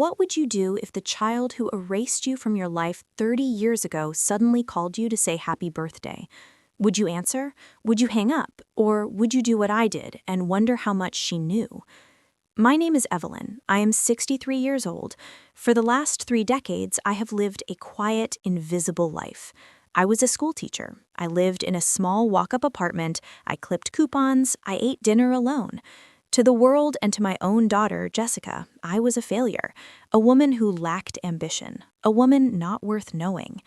What would you do if the child who erased you from your life 30 years ago suddenly called you to say happy birthday? Would you answer? Would you hang up? Or would you do what I did and wonder how much she knew? My name is Evelyn. I am 63 years old. For the last 3 decades, I have lived a quiet, invisible life. I was a school teacher. I lived in a small walk-up apartment. I clipped coupons. I ate dinner alone. To the world and to my own daughter, Jessica, I was a failure, a woman who lacked ambition, a woman not worth knowing.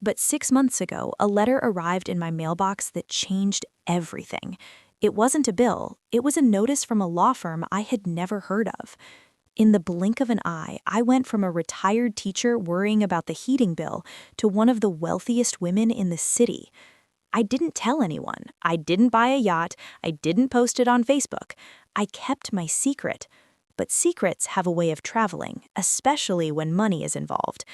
But 6 months ago, a letter arrived in my mailbox that changed everything. It wasn't a bill, it was a notice from a law firm I had never heard of. In the blink of an eye, I went from a retired teacher worrying about the heating bill to one of the wealthiest women in the city. I didn't tell anyone. I didn't buy a yacht. I didn't post it on Facebook. I kept my secret. But secrets have a way of traveling, especially when money is involved.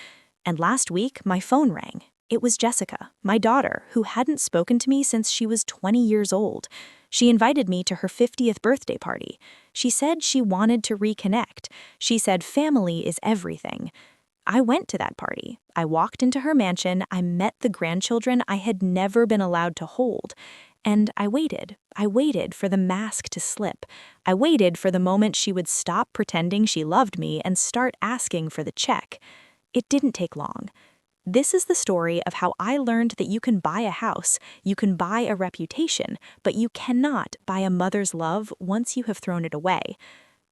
And last week, my phone rang. It was Jessica, my daughter, who hadn't spoken to me since she was 20 years old. She invited me to her 50th birthday party. She said she wanted to reconnect. She said family is everything. I went to that party. I walked into her mansion. I met the grandchildren I had never been allowed to hold. And I waited. I waited for the mask to slip. I waited for the moment she would stop pretending she loved me and start asking for the check. It didn't take long. This is the story of how I learned that you can buy a house, you can buy a reputation, but you cannot buy a mother's love once you have thrown it away.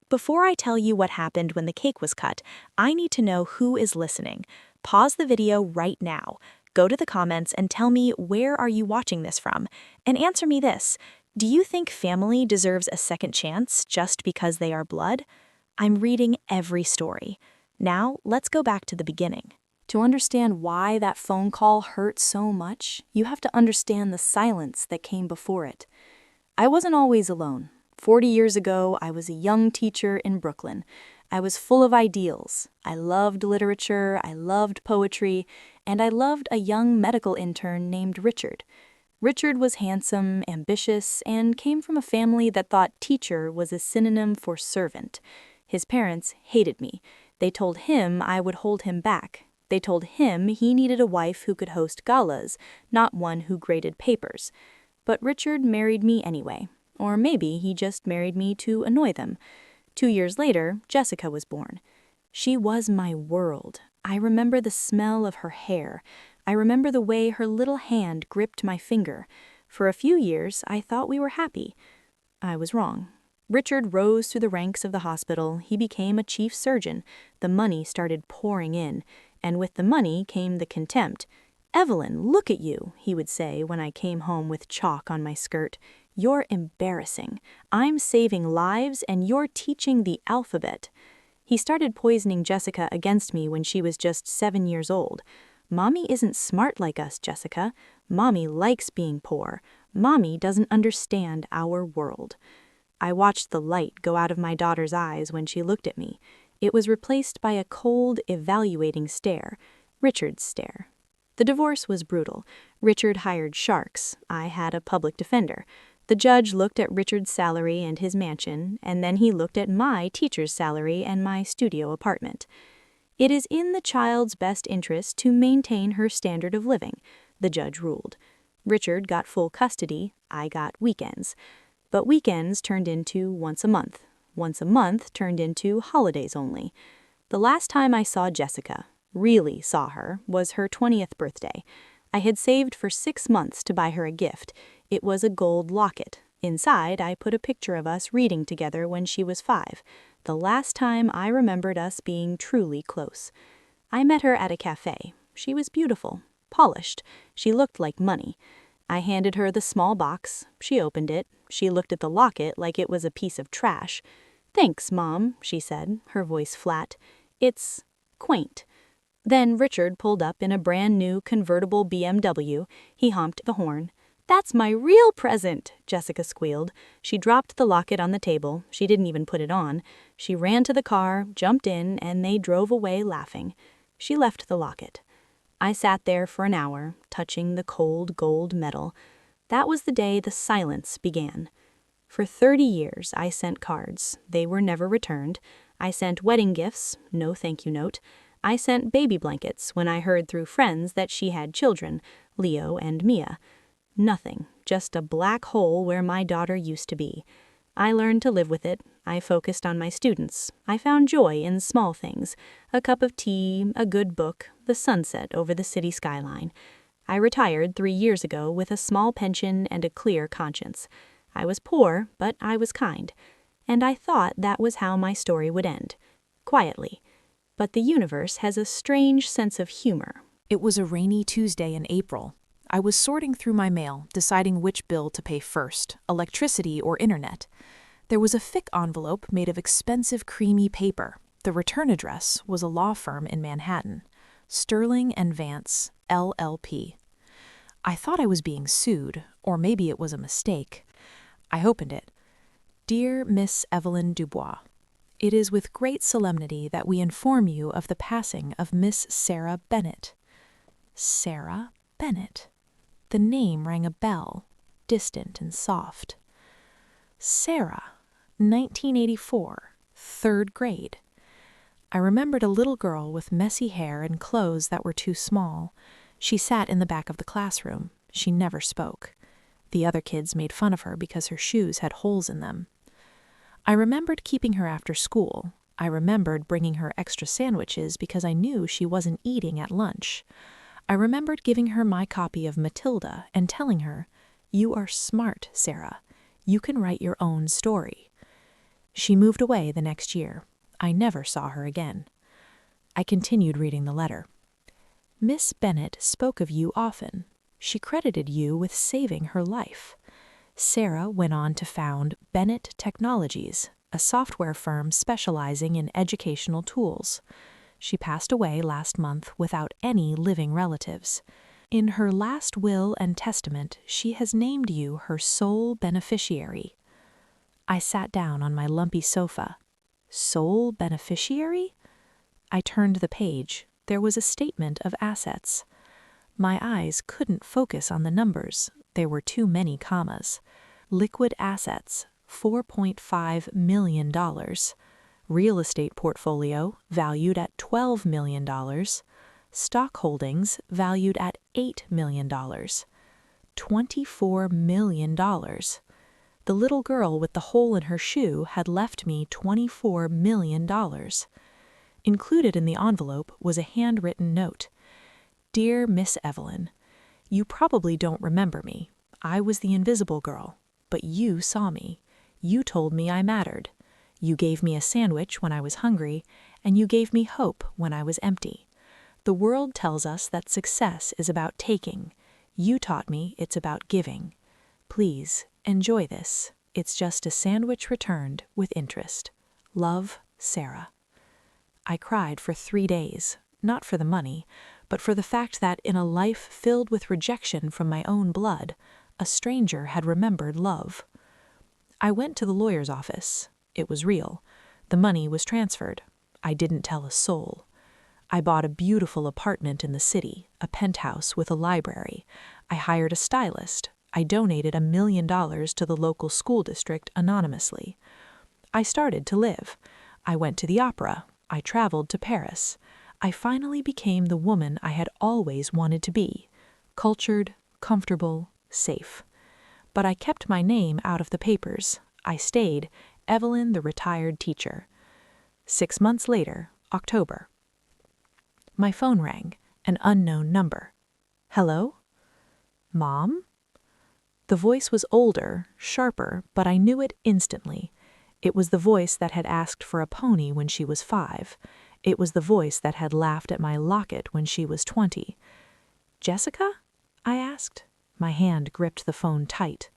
Before I tell you what happened when the cake was cut, I need to know who is listening. Pause the video right now. Go to the comments and tell me where are you watching this from. And answer me this: do you think family deserves a second chance just because they are blood? I'm reading every story. Now, let's go back to the beginning. To understand why that phone call hurt so much, you have to understand the silence that came before it. I wasn't always alone. 40 years ago, I was a young teacher in Brooklyn. I was full of ideals. I loved literature, I loved poetry, and I loved a young medical intern named Richard. Richard was handsome, ambitious, and came from a family that thought teacher was a synonym for servant. His parents hated me. They told him I would hold him back. They told him he needed a wife who could host galas, not one who graded papers. But Richard married me anyway. Or maybe he just married me to annoy them. 2 years later, Jessica was born. She was my world. I remember the smell of her hair. I remember the way her little hand gripped my finger. For a few years, I thought we were happy. I was wrong. Richard rose through the ranks of the hospital. He became a chief surgeon. The money started pouring in. And with the money came the contempt. "Evelyn, look at you," he would say when I came home with chalk on my skirt. "You're embarrassing. I'm saving lives and you're teaching the alphabet." He started poisoning Jessica against me when she was just 7 years old. "Mommy isn't smart like us, Jessica. Mommy likes being poor. Mommy doesn't understand our world." I watched the light go out of my daughter's eyes when she looked at me. It was replaced by a cold, evaluating stare, Richard's stare. The divorce was brutal. Richard hired sharks. I had a public defender. The judge looked at Richard's salary and his mansion, and then he looked at my teacher's salary and my studio apartment. "It is in the child's best interest to maintain her standard of living," the judge ruled. Richard got full custody. I got weekends. But weekends turned into once a month. Once a month turned into holidays only. The last time I saw Jessica, really saw her, was her 20th birthday. I had saved for 6 months to buy her a gift. It was a gold locket. Inside, I put a picture of us reading together when she was 5, the last time I remembered us being truly close. I met her at a cafe. She was beautiful, polished. She looked like money. I handed her the small box. She opened it. She looked at the locket like it was a piece of trash. "Thanks, Mom," she said, her voice flat. "It's quaint." Then Richard pulled up in a brand new convertible BMW. He honked the horn. "That's my real present," Jessica squealed. She dropped the locket on the table. She didn't even put it on. She ran to the car, jumped in, and they drove away laughing. She left the locket. I sat there for an hour, touching the cold gold metal. That was the day the silence began. For 30 years, I sent cards. They were never returned. I sent wedding gifts, no thank you note. I sent baby blankets when I heard through friends that she had children, Leo and Mia. Nothing, just a black hole where my daughter used to be. I learned to live with it. I focused on my students. I found joy in small things, a cup of tea, a good book, the sunset over the city skyline. I retired 3 years ago with a small pension and a clear conscience. I was poor, but I was kind. And I thought that was how my story would end. Quietly. But the universe has a strange sense of humor. It was a rainy Tuesday in April. I was sorting through my mail, deciding which bill to pay first, electricity or internet. There was a thick envelope made of expensive creamy paper. The return address was a law firm in Manhattan, Sterling and Vance, LLP. I thought I was being sued, or maybe it was a mistake. I opened it. Dear Miss Evelyn Dubois, it is with great solemnity that we inform you of the passing of Miss Sarah Bennett. Sarah Bennett. The name rang a bell, distant and soft. Sarah, 1984, 3rd grade. I remembered a little girl with messy hair and clothes that were too small. She sat in the back of the classroom. She never spoke. The other kids made fun of her because her shoes had holes in them. I remembered keeping her after school. I remembered bringing her extra sandwiches because I knew she wasn't eating at lunch. I remembered giving her my copy of Matilda and telling her, "You are smart, Sarah. You can write your own story." She moved away the next year. I never saw her again. I continued reading the letter. Miss Bennett spoke of you often. She credited you with saving her life. Sarah went on to found Bennett Technologies, a software firm specializing in educational tools. She passed away last month without any living relatives. In her last will and testament, she has named you her sole beneficiary. I sat down on my lumpy sofa. Sole beneficiary? I turned the page. There was a statement of assets. My eyes couldn't focus on the numbers. There were too many commas. Liquid assets, $4.5 million. Real estate portfolio, valued at $12 million. Stock holdings, valued at $8 million. $24 million. The little girl with the hole in her shoe had left me $24 million. Included in the envelope was a handwritten note. Dear Miss Evelyn, you probably don't remember me. I was the invisible girl, but you saw me. You told me I mattered. You gave me a sandwich when I was hungry, and you gave me hope when I was empty. The world tells us that success is about taking. You taught me it's about giving. Please, enjoy this. It's just a sandwich returned with interest. Love, Sarah. I cried for 3 days, not for the money, but for the fact that in a life filled with rejection from my own blood, a stranger had remembered love. I went to the lawyer's office. It was real. The money was transferred. I didn't tell a soul. I bought a beautiful apartment in the city, a penthouse with a library. I hired a stylist. I donated $1 million to the local school district anonymously. I started to live. I went to the opera. I traveled to Paris. I finally became the woman I had always wanted to be. Cultured, comfortable, safe. But I kept my name out of the papers. I stayed, Evelyn the retired teacher. 6 months later, October. My phone rang, an unknown number. Hello? Mom? The voice was older, sharper, but I knew it instantly. It was the voice that had asked for a pony when she was 5. It was the voice that had laughed at my locket when she was 20. Jessica? I asked. My hand gripped the phone tight.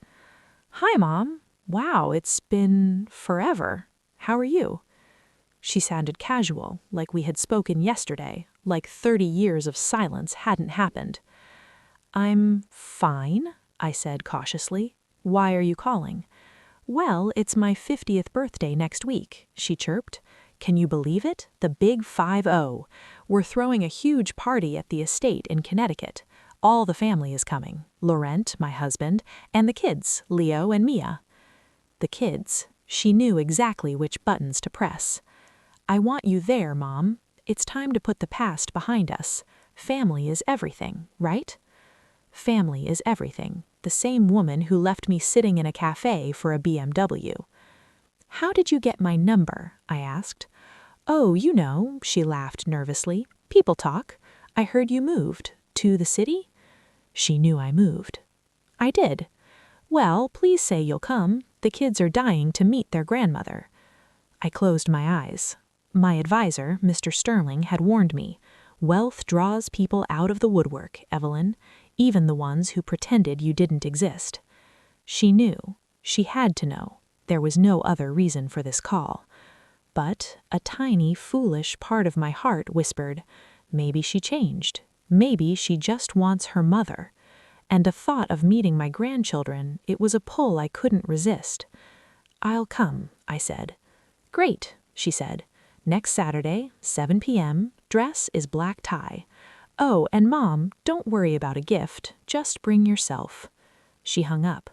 Hi, Mom. Wow, it's been forever. How are you? She sounded casual, like we had spoken yesterday, like 30 years of silence hadn't happened. I'm fine, I said cautiously. Why are you calling? Well, it's my 50th birthday next week, she chirped. Can you believe it? The big 50. We're throwing a huge party at the estate in Connecticut. All the family is coming. Laurent, my husband, and the kids, Leo and Mia. The kids. She knew exactly which buttons to press. I want you there, Mom. It's time to put the past behind us. Family is everything, right? Family is everything. The same woman who left me sitting in a cafe for a BMW. How did you get my number? I asked. Oh, you know, she laughed nervously. People talk. I heard you moved. To the city? She knew I moved. I did. Well, please say you'll come. The kids are dying to meet their grandmother. I closed my eyes. My advisor, Mr. Sterling, had warned me. Wealth draws people out of the woodwork, Evelyn, even the ones who pretended you didn't exist. She knew. She had to know. There was no other reason for this call. But a tiny, foolish part of my heart whispered, maybe she changed. Maybe she just wants her mother. And a thought of meeting my grandchildren, it was a pull I couldn't resist. I'll come, I said. Great, she said. Next Saturday, 7 p.m., dress is black tie. Oh, and Mom, don't worry about a gift, just bring yourself. She hung up.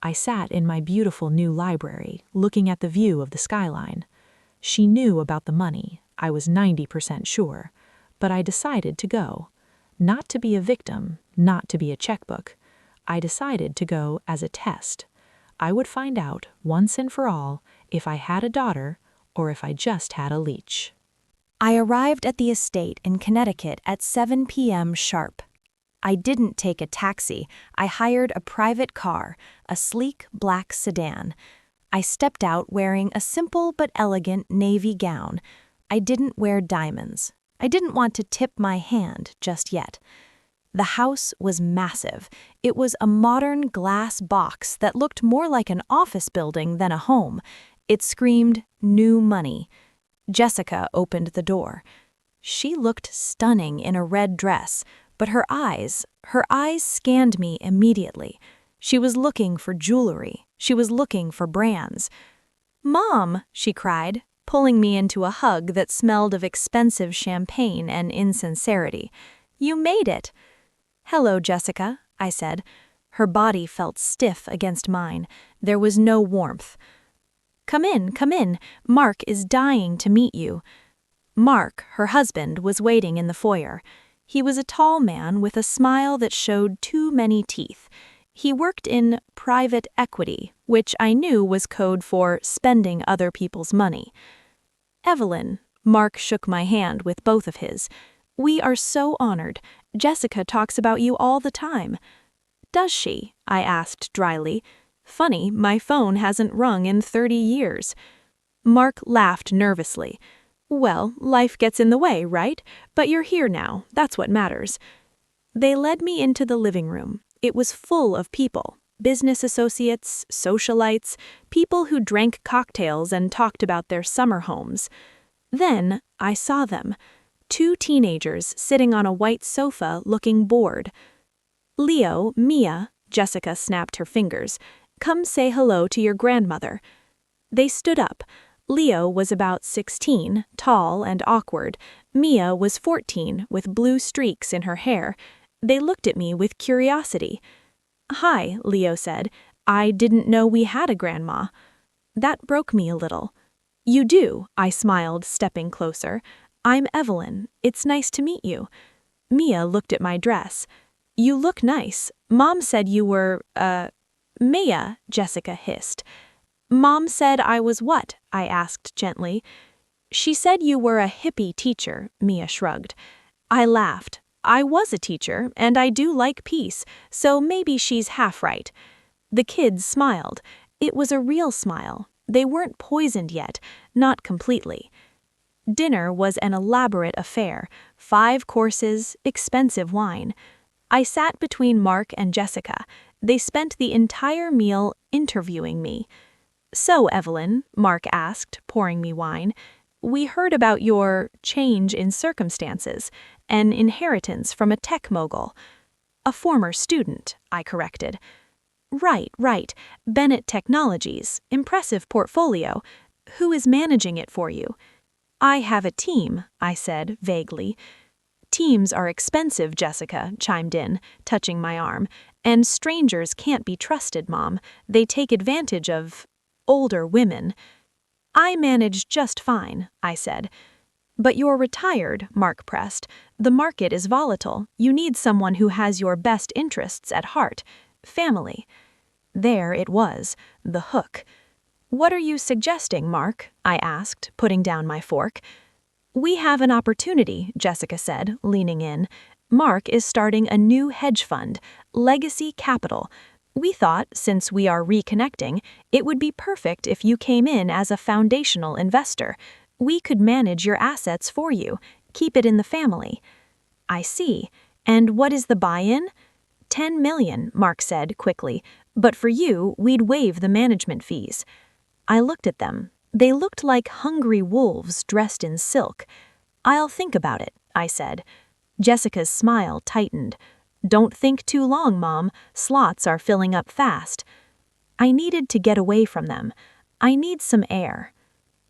I sat in my beautiful new library, looking at the view of the skyline. She knew about the money, I was 90% sure, but I decided to go. Not to be a victim, not to be a checkbook. I decided to go as a test. I would find out, once and for all, if I had a daughter or if I just had a leech. I arrived at the estate in Connecticut at 7 p.m. sharp. I didn't take a taxi. I hired a private car, a sleek black sedan. I stepped out wearing a simple but elegant navy gown. I didn't wear diamonds. I didn't want to tip my hand just yet. The house was massive. It was a modern glass box that looked more like an office building than a home. It screamed, "New money." Jessica opened the door. She looked stunning in a red dress, but her eyes scanned me immediately. She was looking for jewelry. She was looking for brands. "Mom," she cried, pulling me into a hug that smelled of expensive champagne and insincerity. "You made it." "Hello, Jessica," I said. Her body felt stiff against mine. There was no warmth. Come in. Mark is dying to meet you." Mark, her husband, was waiting in the foyer. He was a tall man with a smile that showed too many teeth. He worked in private equity, which I knew was code for spending other people's money. "Evelyn," Mark shook my hand with both of his. "We are so honored. Jessica talks about you all the time." "Does she?" I asked dryly. "Funny, my phone hasn't rung in 30 years. Mark laughed nervously. "Well, life gets in the way, right? But you're here now, that's what matters." They led me into the living room. It was full of people, business associates, socialites, people who drank cocktails and talked about their summer homes. Then I saw them, 2 teenagers sitting on a white sofa looking bored. "Leo, Mia," Jessica snapped her fingers, "come say hello to your grandmother." They stood up. Leo was about 16, tall and awkward. Mia was 14, with blue streaks in her hair. They looked at me with curiosity. "Hi," Leo said. "I didn't know we had a grandma." That broke me a little. "You do," I smiled, stepping closer. "I'm Evelyn. It's nice to meet you." Mia looked at my dress. "You look nice. Mom said you were, Mia," Jessica hissed. "Mom said I was what?" I asked gently. "She said you were a hippie teacher," Mia shrugged. I laughed. I was a teacher, and I do like peace, so maybe she's half right. The kids smiled. It was a real smile. They weren't poisoned yet, not completely. Dinner was an elaborate affair, 5 courses, expensive wine. I sat between Mark and Jessica. They spent the entire meal interviewing me. "So, Evelyn," Mark asked, pouring me wine, "we heard about your change in circumstances, an inheritance from a tech mogul." "A former student," I corrected. Right. Bennett Technologies. Impressive portfolio. Who is managing it for you?" "I have a team," I said vaguely. "Teams are expensive," Jessica chimed in, touching my arm. "And strangers can't be trusted, Mom. They take advantage of older women." I manage just fine, I said. But you're retired, Mark pressed. The market is volatile. You need someone who has your best interests at heart. Family. There it was, the hook. What are you suggesting, Mark? I asked, putting down my fork. We have an opportunity, Jessica said, leaning in. Mark is starting a new hedge fund, Legacy Capital. We thought, since we are reconnecting, it would be perfect if you came in as a foundational investor. We could manage your assets for you, keep it in the family. I see. And what is the buy-in? 10 million, Mark said quickly. But for you, we'd waive the management fees. I looked at them. They looked like hungry wolves dressed in silk. I'll think about it, I said. Jessica's smile tightened. Don't think too long, Mom. Slots are filling up fast. I needed to get away from them. I need some air.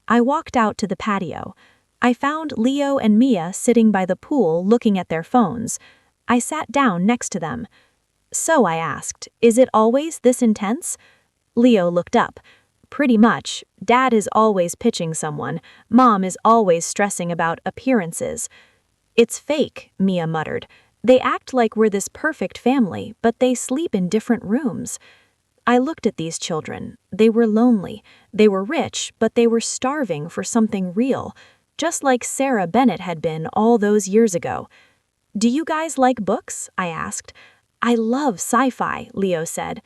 I walked out to the patio. I found Leo and Mia sitting by the pool looking at their phones. I sat down next to them. So, I asked, is it always this intense? Leo looked up. Pretty much. Dad is always pitching someone. Mom is always stressing about appearances. It's fake, Mia muttered. They act like we're this perfect family, but they sleep in different rooms. I looked at these children. They were lonely. They were rich, but they were starving for something real, just like Sarah Bennett had been all those years ago. Do you guys like books? I asked. I love sci-fi, Leo said.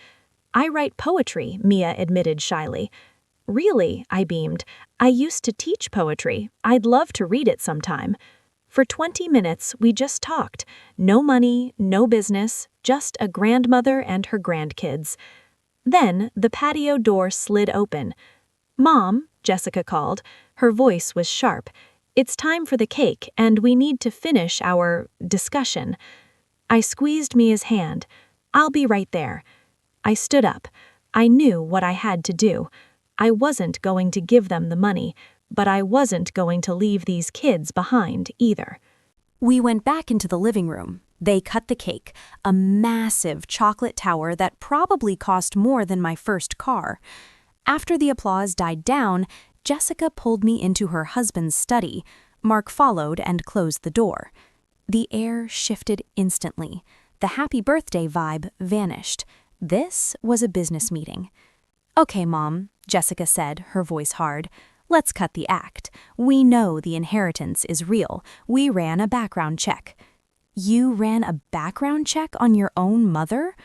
I write poetry, Mia admitted shyly. Really? I beamed. I used to teach poetry. I'd love to read it sometime. For 20 minutes, we just talked. No money, no business, just a grandmother and her grandkids. Then the patio door slid open. Mom, Jessica called. Her voice was sharp. It's time for the cake, and we need to finish our discussion. I squeezed Mia's hand. I'll be right there. I stood up. I knew what I had to do. I wasn't going to give them the money, but I wasn't going to leave these kids behind either. We went back into the living room. They cut the cake, a massive chocolate tower that probably cost more than my first car. After the applause died down, Jessica pulled me into her husband's study. Mark followed and closed the door. The air shifted instantly. The happy birthday vibe vanished. This was a business meeting. Okay, Mom, Jessica said, her voice hard. Let's cut the act. We know the inheritance is real. We ran a background check. You ran a background check on your own mother?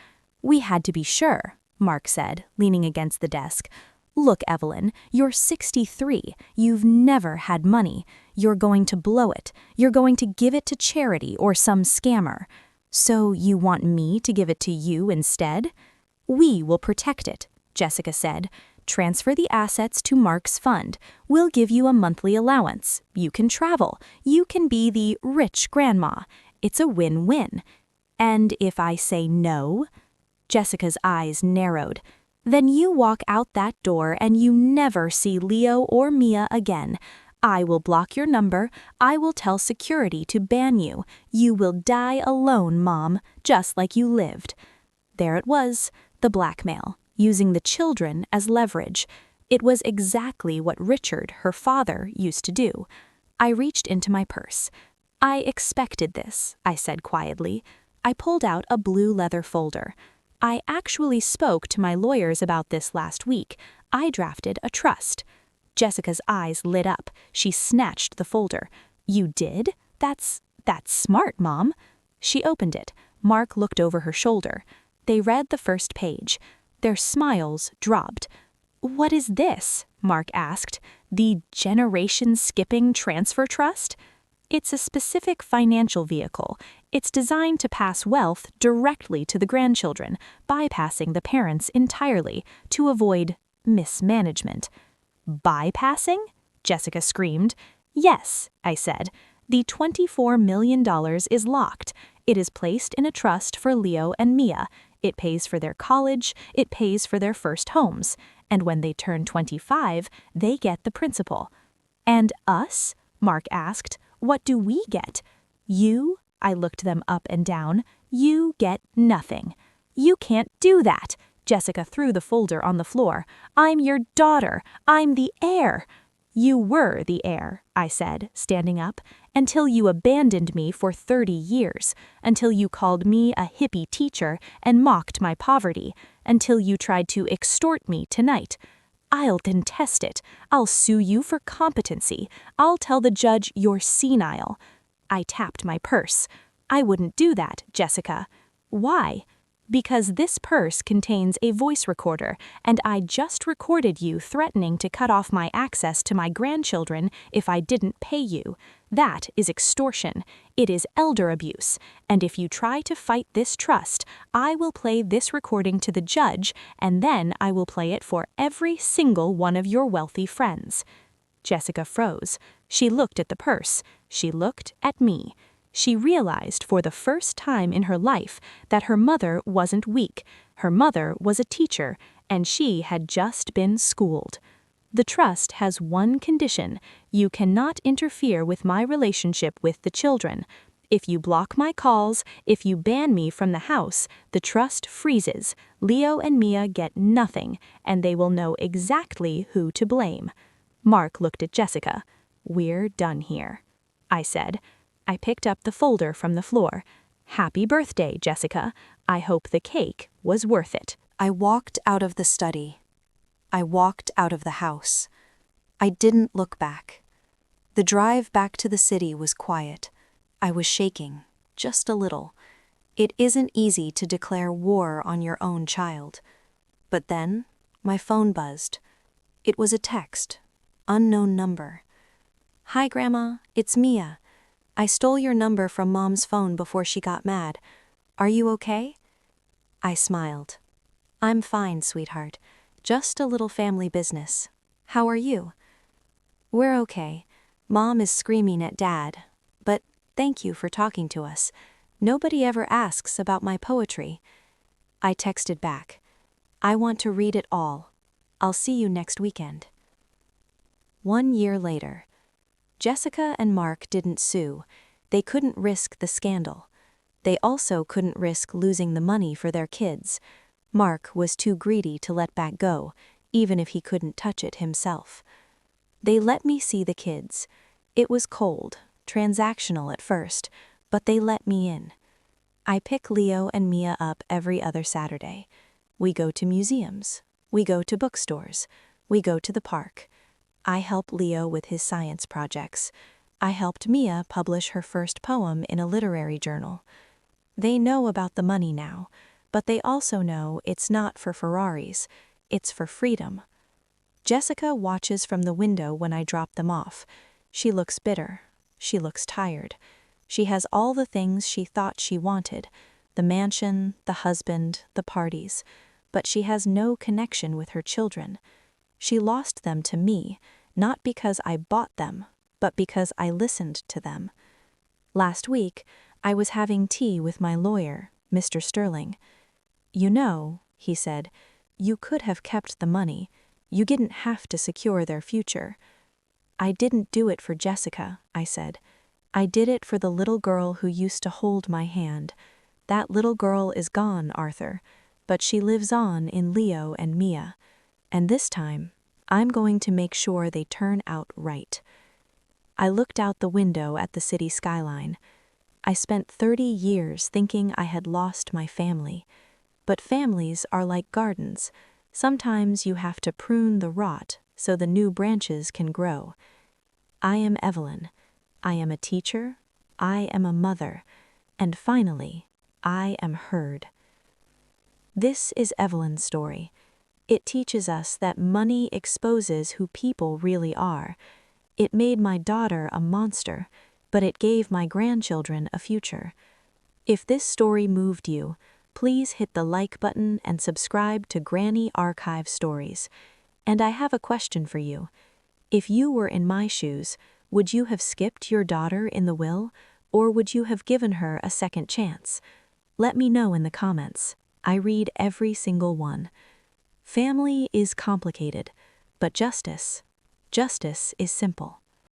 We had to be sure, Mark said, leaning against the desk. Look, Evelyn, you're 63. You've never had money. You're going to blow it. You're going to give it to charity or some scammer. So you want me to give it to you instead? We will protect it, Jessica said. Transfer the assets to Mark's fund. We'll give you a monthly allowance. You can travel. You can be the rich grandma. It's a win-win. And if I say no? Jessica's eyes narrowed. Then you walk out that door and you never see Leo or Mia again. I will block your number. I will tell security to ban you. You will die alone, Mom, just like you lived. There it was, the blackmail, using the children as leverage. It was exactly what Richard, her father, used to do. I reached into my purse. I expected this, I said quietly. I pulled out a blue leather folder. I actually spoke to my lawyers about this last week. I drafted a trust. Jessica's eyes lit up. She snatched the folder. You did? That's smart, Mom. She opened it. Mark looked over her shoulder. They read the first page. Their smiles dropped. What is this? Mark asked. The generation-skipping transfer trust? It's a specific financial vehicle. It's designed to pass wealth directly to the grandchildren, bypassing the parents entirely to avoid mismanagement. Bypassing? Jessica screamed. Yes, I said. The $24 million is locked. It is placed in a trust for Leo and Mia. It pays for their college. It pays for their first homes. And when they turn 25, they get the principal. And us? Mark asked. What do we get? You? I looked them up and down. You get nothing. You can't do that. Jessica threw the folder on the floor. I'm your daughter. I'm the heir. You were the heir, I said, standing up, until you abandoned me for 30 years, until you called me a hippie teacher and mocked my poverty, until you tried to extort me tonight. I'll contest it. I'll sue you for competency. I'll tell the judge you're senile. I tapped my purse. I wouldn't do that, Jessica. Why? Because this purse contains a voice recorder, and I just recorded you threatening to cut off my access to my grandchildren if I didn't pay you. That is extortion. It is elder abuse. And if you try to fight this trust, I will play this recording to the judge, and then I will play it for every single one of your wealthy friends. Jessica froze. She looked at the purse. She looked at me. She realized for the first time in her life that her mother wasn't weak. Her mother was a teacher, and she had just been schooled. The trust has one condition: you cannot interfere with my relationship with the children. If you block my calls, if you ban me from the house, the trust freezes. Leo and Mia get nothing, and they will know exactly who to blame. Mark looked at Jessica. We're done here, I said. I picked up the folder from the floor. Happy birthday, Jessica. I hope the cake was worth it. I walked out of the study. I walked out of the house. I didn't look back. The drive back to the city was quiet. I was shaking, just a little. It isn't easy to declare war on your own child. But then, my phone buzzed. It was a text. Unknown number. Hi, Grandma. It's Mia. I stole your number from Mom's phone before she got mad. Are you okay? I smiled. I'm fine, sweetheart. Just a little family business. How are you? We're okay. Mom is screaming at Dad. But thank you for talking to us. Nobody ever asks about my poetry. I texted back. I want to read it all. I'll see you next weekend. 1 year later. Jessica and Mark didn't sue. They couldn't risk the scandal. They also couldn't risk losing the money for their kids. Mark was too greedy to let back go, even if he couldn't touch it himself. They let me see the kids. It was cold, transactional at first, but they let me in. I pick Leo and Mia up every other Saturday. We go to museums. We go to bookstores. We go to the park. I help Leo with his science projects. I helped Mia publish her first poem in a literary journal. They know about the money now, but they also know it's not for Ferraris, it's for freedom. Jessica watches from the window when I drop them off. She looks bitter. She looks tired. She has all the things she thought she wanted: the mansion, the husband, the parties, but she has no connection with her children. She lost them to me, not because I bought them, but because I listened to them. Last week, I was having tea with my lawyer, Mr. Sterling. You know, he said, you could have kept the money. You didn't have to secure their future. I didn't do it for Jessica, I said. I did it for the little girl who used to hold my hand. That little girl is gone, Arthur, but she lives on in Leo and Mia. And this time, I'm going to make sure they turn out right. I looked out the window at the city skyline. I spent 30 years thinking I had lost my family. But families are like gardens. Sometimes you have to prune the rot so the new branches can grow. I am Evelyn. I am a teacher. I am a mother. And finally, I am heard. This is Evelyn's story. It teaches us that money exposes who people really are. It made my daughter a monster, but it gave my grandchildren a future. If this story moved you, please hit the like button and subscribe to Granny Archive Stories. And I have a question for you. If you were in my shoes, would you have skipped your daughter in the will, or would you have given her a second chance? Let me know in the comments. I read every single one. Family is complicated, but justice is simple.